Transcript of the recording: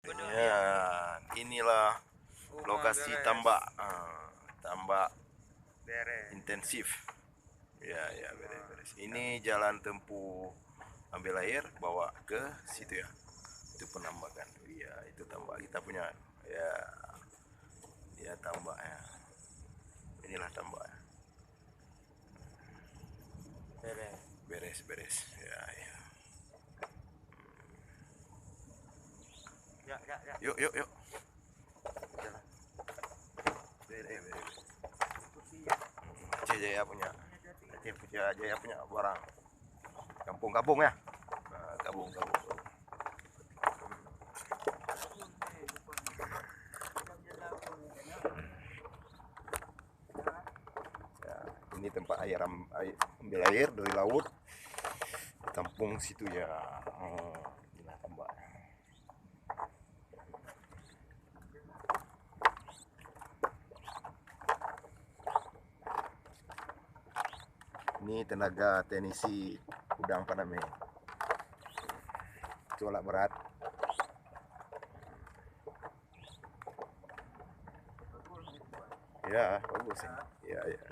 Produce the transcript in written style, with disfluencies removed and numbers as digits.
Ya, inilah lokasi tambak, tambak intensif. Ya, ya, beres-beres. Ini jalan tempuh ambil air, bawa ke situ ya. Itu penambakan. Iya, itu tambak kita punya. Ya, ya tambaknya. Inilah tambaknya. Beres-beres. Ya, ya. Yuk, yuk, yuk. Jalan. Beres. Aceh Jaya punya. Jaya punya barang. Kampung-kampung ya. Nah, gabung. Ya, ini tempat ambil air dari laut. Tampung situ ya. Inilah tambak. Ini tenaga teknisi udang Paname. Itu alat berat. Ya, bagus ya. Ya, ya.